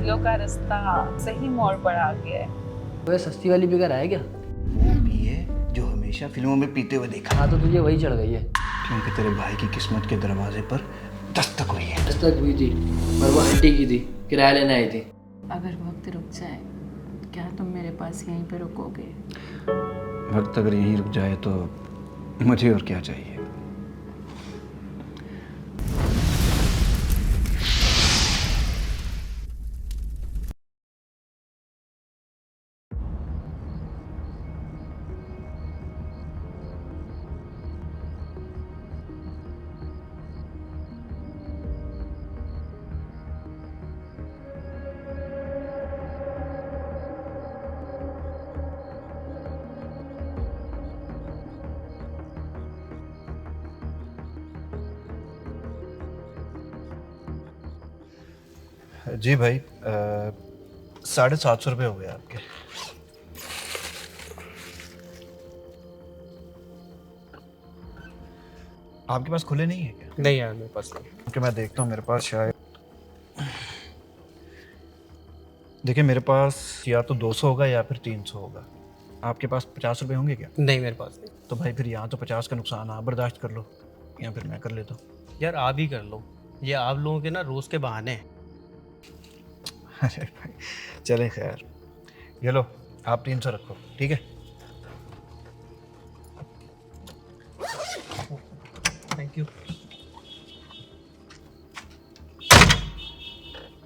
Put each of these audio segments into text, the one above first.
दिलों का रास्ता सही मोड़ पर आ गया है। वह सस्ती वाली बिगर है क्या? वो पिए जो हमेशा फिल्मों में पीते हुए देखा। हाँ तो तुझे वही चढ़ गई है। क्योंकि तेरे भाई की किस्मत के दरवाजे पर दस्तक हुई है। दस्तक हुई थी पर वो आंटी की थी, किराया लेने आई थी। अगर वक्त रुक जाए क्या तुम मेरे पास यहीं पे रुकोगे? वक्त अगर यहीं रुक जाए तो मुझे और क्या चाहिए। जी भाई, 750 रुपये हो गए आपके। आपके पास खुले नहीं है क्या? नहीं यार मेरे पास नहीं। क्योंकि मैं देखता हूँ मेरे पास शायद, देखिए मेरे पास या तो 200 होगा या फिर 300 होगा। आपके पास 50 रुपये होंगे क्या? नहीं मेरे पास नहीं। तो भाई फिर यहाँ तो 50 का नुकसान आप बर्दाश्त कर लो या फिर मैं कर लेता हूँ। यार आप ही कर लो, ये आप लोगों के ना रोज़ के बहाने हैं। अरे भाई चले खैर, ये लो आप 300 रखो, ठीक है? Thank you.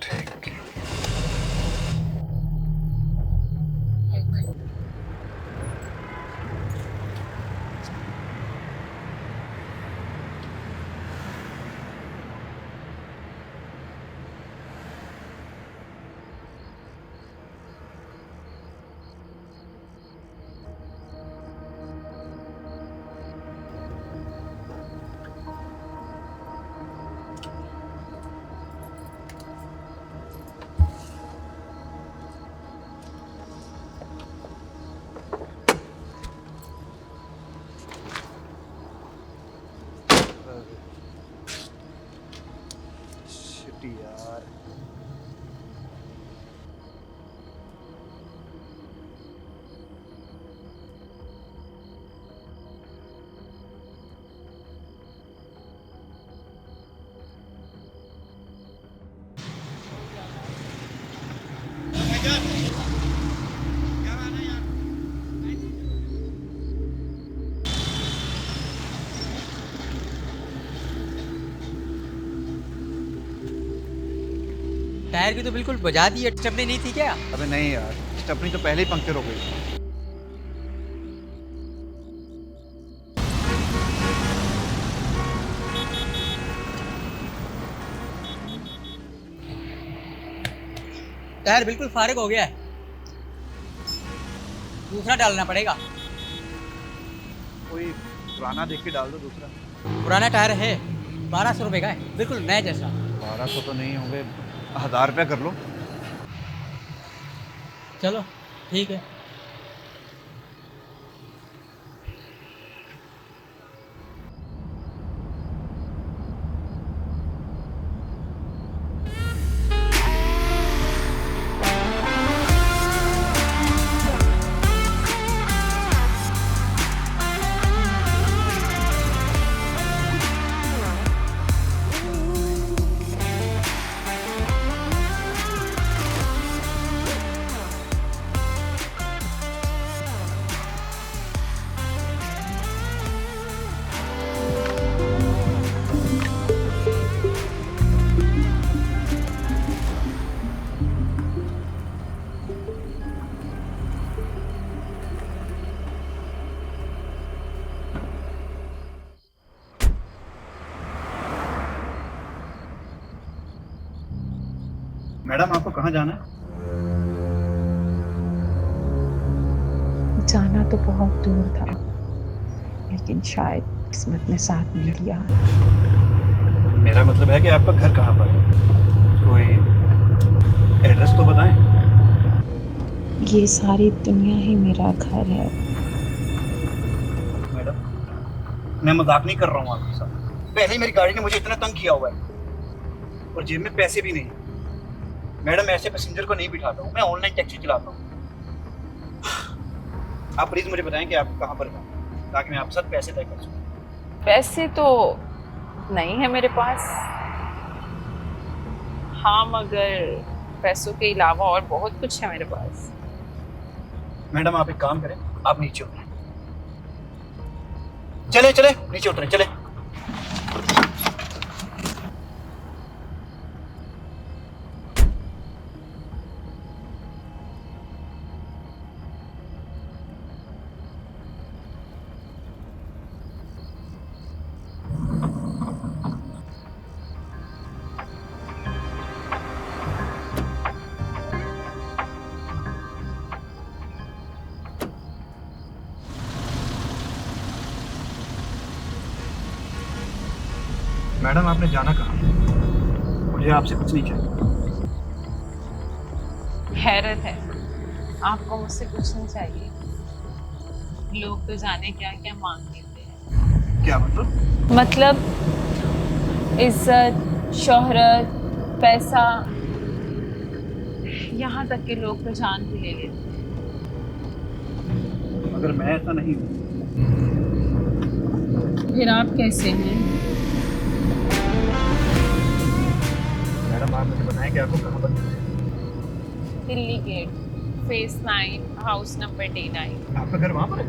ठीक है। शिट यार, टायर की तो बिल्कुल बजा दी है, स्टेपनी नहीं थी क्या? अबे नहीं यार, स्टेपनी तो पहले ही पंक्चर हो गई। टायर बिल्कुल फारिग हो गया है, दूसरा डालना पड़ेगा। कोई पुराना देख के डाल दो दूसरा। पुराना टायर है, 1200 रुपये का है, बिल्कुल नया जैसा। 1200 तो नहीं होंगे, 1000 रुपया कर लो। चलो ठीक है। मैडम आपको कहाँ जाना है? जाना तो बहुत दूर था, लेकिन शायद किस्मत ने साथ मिल लिया। मेरा मतलब है कि आपका घर कहाँ पर है, कोई एड्रेस तो बताएं। ये सारी दुनिया ही मेरा घर है। मैडम मैं मजाक नहीं कर रहा हूँ आपके साथ। पहले ही मेरी गाड़ी ने मुझे इतना तंग किया हुआ है और जेब में पैसे भी नहीं। मैडम ऐसे पैसेंजर को नहीं बिठाता हूँ, मैं ऑनलाइन टैक्सी चलाता हूँ। आप प्लीज मुझे बताएं कि आप कहाँ पर हैं, ताकि मैं आपके साथ पैसे तय कर सकूँ। पैसे तो नहीं है मेरे पास, हाँ मगर पैसों के अलावा और बहुत कुछ है मेरे पास। मैडम आप एक काम करें, आप नीचे उतरें। चले चले नीचे उतरें, चले। मैडम आपने जाना कहाँ? मुझे आपसे कुछ नहीं चाहिए। हैरत है, आपको मुझसे कुछ नहीं चाहिए। लोग तो जाने क्या क्या मांग लेते हैं। क्या मतलब? मतलब इज्जत, शोहरत, पैसा, यहाँ तक के लोग तो जान भी ले लेते हैं। मगर मैं ऐसा नहीं हूँ। फिर आप कैसे हैं? मैडम आप मुझे बताएं कि आपको कहाँ पर जाना है? Delhi gate, phase 9, house number D9। आपका घर वहाँ पर है?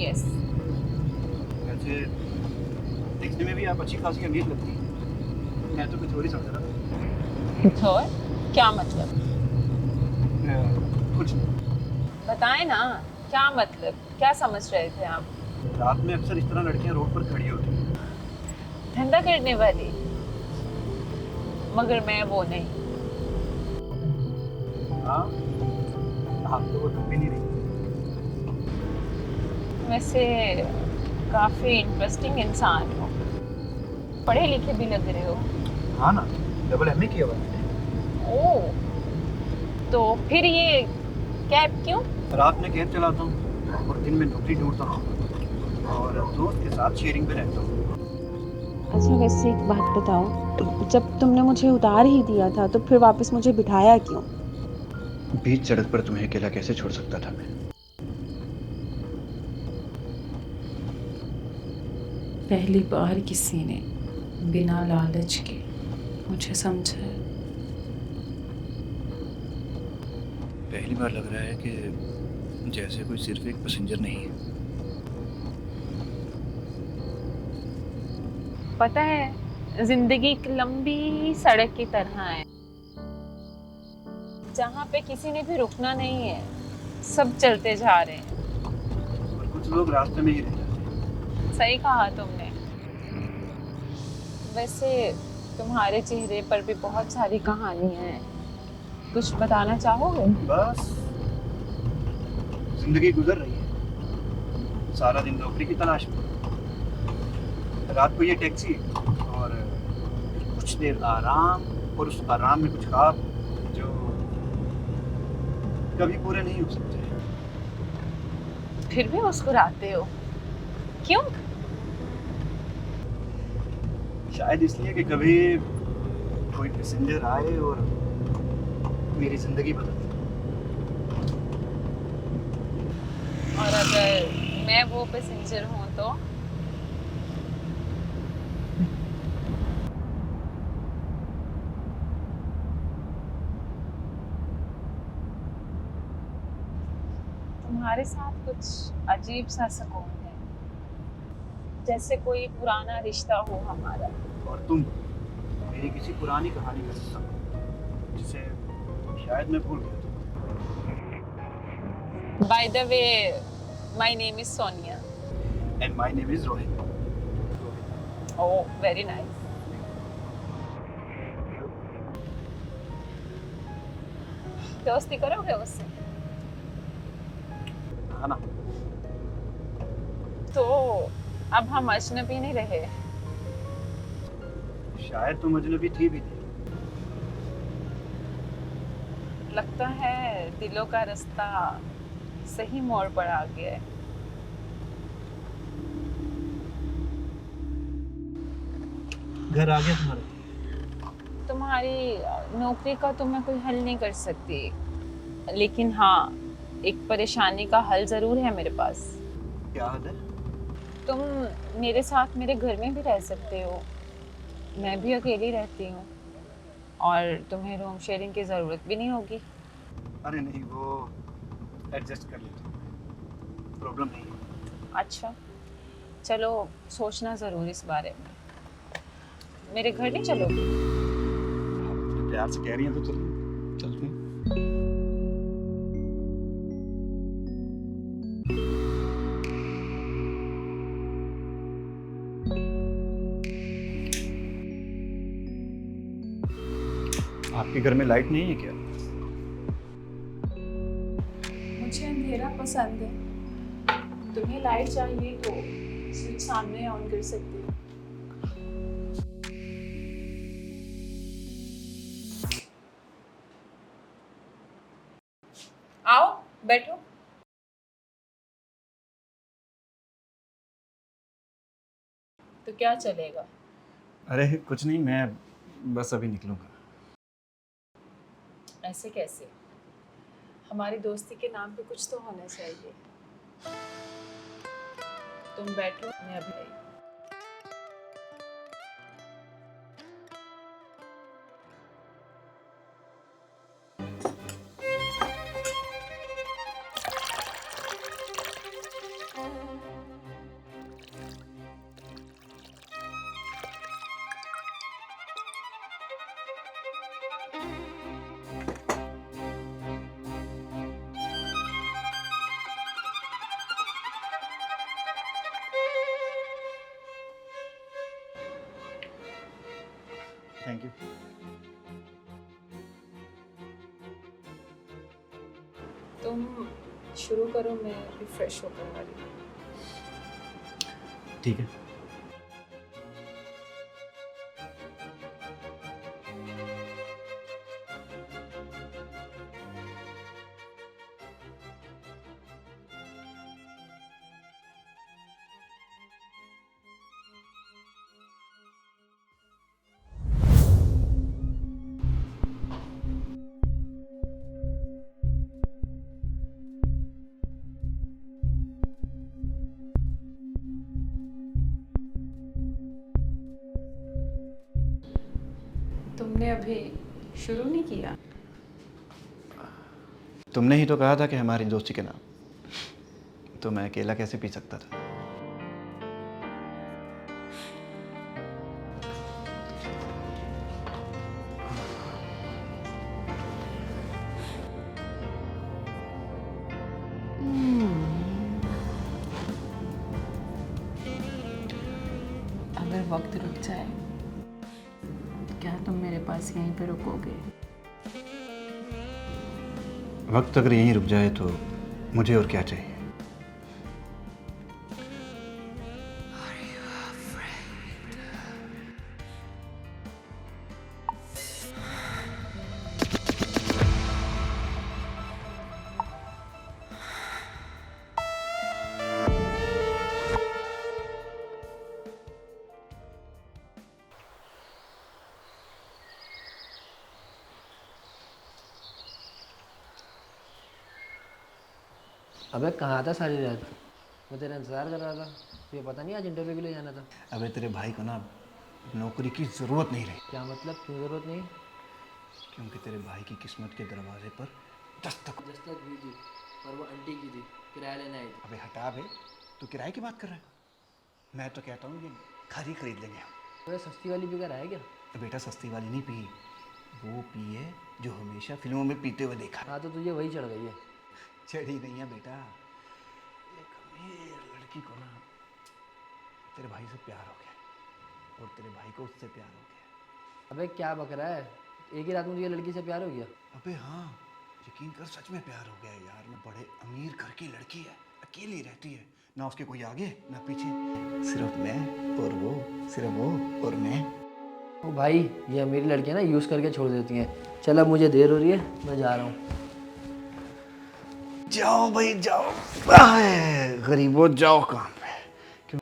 यस। वैसे दिखने में भी आप अच्छी खासी अमीर लगती हैं। मैं तो कुछ और ही समझ रहा था। और क्या मतलब? कुछ नहीं। बताएं ना, क्या मतलब, क्या समझ रहे थे आप? रात में अक्सर इस तरह लड़कियां रोड पर खड़ी होती हैं। धंधा करने वाली, मगर मैं वो नहीं। हाँ, आप तो वो भी नहीं रही। वैसे काफी इंटरेस्टिंग इंसान हो, पढ़े लिखे भी लग रहे हो। हाँ ना, डबल MA किया हुआ है मैंने। ओह, तो फिर ये कैब क्यों? रात में कैब चलाता हूँ और दिन में नौकरी ढूंढता हूँ और दोस्त के साथ शेयरिंग पे रहता हूँ। अच्छा वैसे एक बात बताओ, जब तुमने मुझे उतार ही दिया था तो फिर वापस मुझे बिठाया क्यों? बीच सड़क पर तुम्हें अकेला कैसे छोड़ सकता था मैं? पहली बार किसी ने बिना लालच के मुझे समझा है। पहली बार लग रहा है कि जैसे कोई सिर्फ एक पैसेंजर नहीं है। पता है, जिंदगी एक लंबी सड़क की तरह है, जहाँ पे किसी ने भी रुकना नहीं है, सब चलते जा रहे हैं। और कुछ लोग रास्ते में ही रह जाते हैं। सही कहा तुमने। वैसे तुम्हारे चेहरे पर भी बहुत सारी कहानियां हैं, कुछ बताना चाहोगे? बस जिंदगी गुजर रही है, सारा दिन नौकरी की तलाश में, रात को ये टैक्सी और कुछ देर आराम, और उस आराम में कुछ ख्वाब जो कभी पूरे नहीं हो सकते। फिर भी मुस्कुराते हो, क्यों? शायद इसलिए कि कभी कोई पैसेंजर आए और मेरी जिंदगी बदल दे। और अगर मैं वो पैसेंजर हूँ तो? तुम्हारे साथ कुछ अजीब सा सुकून है, जैसे कोई पुराना रिश्ता हो हमारा। और तुम मेरी किसी पुरानी कहानी का हिस्सा हो, जिसे शायद मैं भूल गया था। By the way, my name is Sonia. And my name is Rohit. Oh, very nice. दोस्ती करोगे उससे? हाँ ना। तो अब हम अजनबी नहीं रहे। शायद तुम अजनबी थी भी नहीं। लगता है दिलों का रास्ता सही मोड़ पर आ गया है। घर आ गया तुम्हारा? तुम्हारी नौकरी का तो मैं कोई हल नहीं कर सकती, लेकिन हाँ, एक परेशानी का हल ज़रूर है मेरे पास। क्या हाल है? तुम मेरे साथ मेरे घर में भी रह सकते हो। मैं भी अकेली रहती हूँ और तुम्हें रूम शेयरिंग की ज़रूरत भी नहीं होगी। अरे नहीं, वो एडजस्ट कर लेते, प्रॉब्लम नहीं है। अच्छा, चलो सोचना ज़रूर इस बारे में। मेरे घर नहीं चलोगी? आप इतने प्यार से कह रही हैं तो चलते हैं। आपके घर में लाइट नहीं है क्या? मुझे अंधेरा पसंद है। तुम्हें लाइट चाहिए तो स्विच सामने ऑन कर सकती हो। आओ, बैठो। तो क्या चलेगा? अरे कुछ नहीं, मैं बस अभी निकलूंगा। ऐसे कैसे? हमारी दोस्ती के नाम पे कुछ तो होना चाहिए। तुम बैठो, मैं अभी आई। Thank you. तुम शुरू करो, मैं अभी फ्रेश होकर आ रही हूँ। ठीक है। तुमने अभी शुरू नहीं किया? तुमने ही तो कहा था कि हमारी दोस्ती के नाम, तो मैं अकेला कैसे पी सकता था? अगर वक्त रुक जाए, क्या तुम मेरे पास यहीं पे रुकोगे? वक्त अगर यहीं रुक जाए तो मुझे और क्या चाहिए? अबे कहाँ था सारी रात? मैं तेरा इंतज़ार कर रहा था। तुझे पता नहीं आज इंटरव्यू के लिए जाना था? अबे तेरे भाई को ना नौकरी की ज़रूरत नहीं रही, क्या मतलब, क्यों ज़रूरत नहीं? क्योंकि तेरे भाई की किस्मत के दरवाजे पर दस्तक हुई थी और वो आंटी की थी, किराया लेने आई थी। अबे हटा बे, तू किराए की बात कर रहा है? मैं तो कहता हूँ ये घर ही खरीद लेंगे हम। तो सस्ती वाली बिगर है क्या? बेटा सस्ती वाली नहीं पी, वो पी है जो हमेशा फिल्मों में पीते हुए देखा है। हाँ तो तुझे वही चढ़ गई है। चढ़ी नहीं है बेटा, एक अमीर लड़की को ना तेरे भाई से प्यार हो गया और तेरे भाई को उससे प्यार हो गया। अबे क्या बक रहा है, एक ही रात में तुझे लड़की से प्यार हो गया? अबे हाँ, यकीन कर, सच में प्यार हो गया है यार। ना बड़े अमीर घर की लड़की है, अकेली रहती है, ना उसके कोई आगे ना पीछे, सिर्फ मैं और वो, सिर्फ वो और मैं। ओ भाई, ये अमीर लड़कियां ना यूज़ करके छोड़ देती हैं। चल अब मुझे देर हो रही है, मैं जा रहा हूँ। जाओ भाई जाओ, गरीबों जाओ काम पे।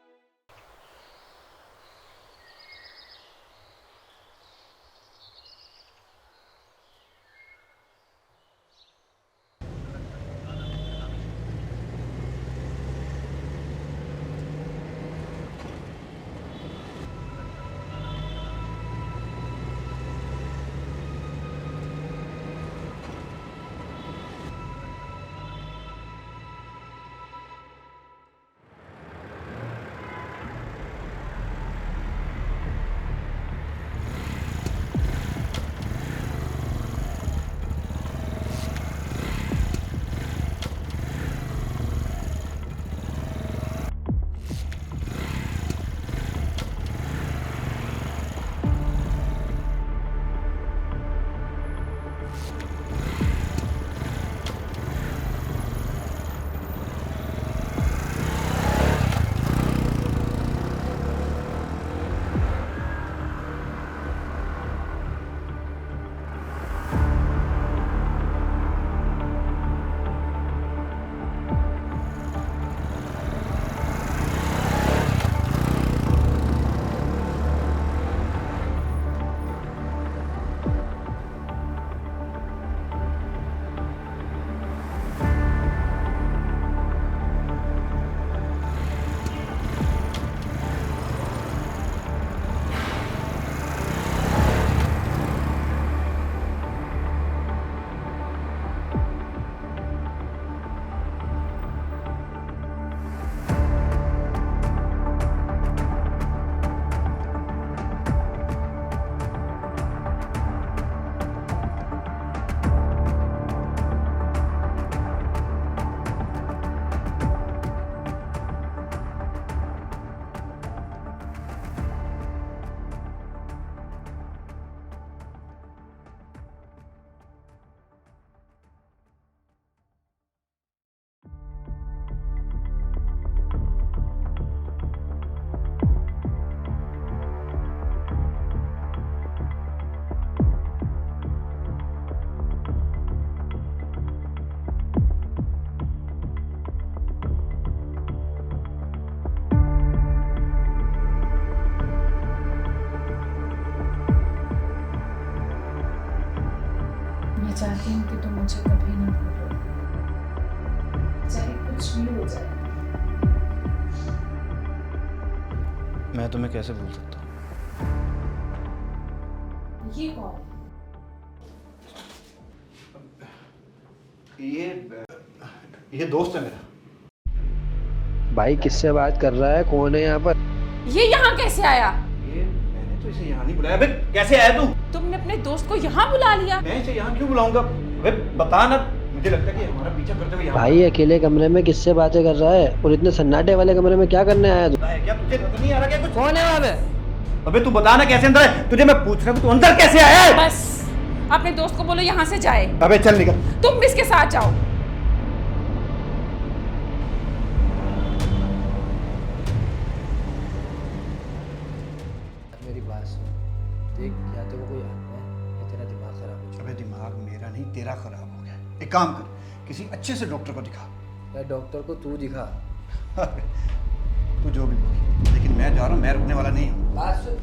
मैं चाहती हूँ कि तुम मुझे कभी ना भूलो, चाहे कुछ भी हो जाए। मैं तुम्हें कैसे भूल सकता हूँ? ये कौन? ये दोस्त है मेरा। भाई किससे बात कर रहा है, कौन है यहाँ पर? ये यहाँ कैसे आया? ये मैंने तो इसे यहाँ नहीं बुलाया। अबे कैसे आया तू? तुमने अपने दोस्त को यहाँ बुला लिया? मैं इसे यहाँ क्यों बुलाऊंगा? अबे बता ना, मुझे लगता है कि हमारा पीछा करते हुए यहाँ भाई अकेले कमरे में किससे बातें कर रहा है, और इतने सन्नाटे वाले कमरे में क्या करने आया तू? है क्या? तुझे नजर नहीं आ रहा क्या कुछ? कौन है वहाँ पे? अबे तू बता ना कैसे अंदर है? तुझे मैं पूछ रहा हूँ, तू अंदर कैसे आया है? बस अपने दोस्त को बोलो यहाँ से जाए। अबे चल निकल। तुम भी इसके साथ जाओ। मेरी बात सुन, देख या तो वो कोई आत्मा है या तेरा दिमाग खराब हो अबे दिमाग मेरा नहीं तेरा खराब हो गया। एक काम कर, किसी अच्छे से डॉक्टर को दिखा। चुका है। डॉक्टर को तू दिखा। तू जो भी बोल, लेकिन मैं जा रहा हूँ, मैं रुकने वाला नहीं हूँ। बात सुन।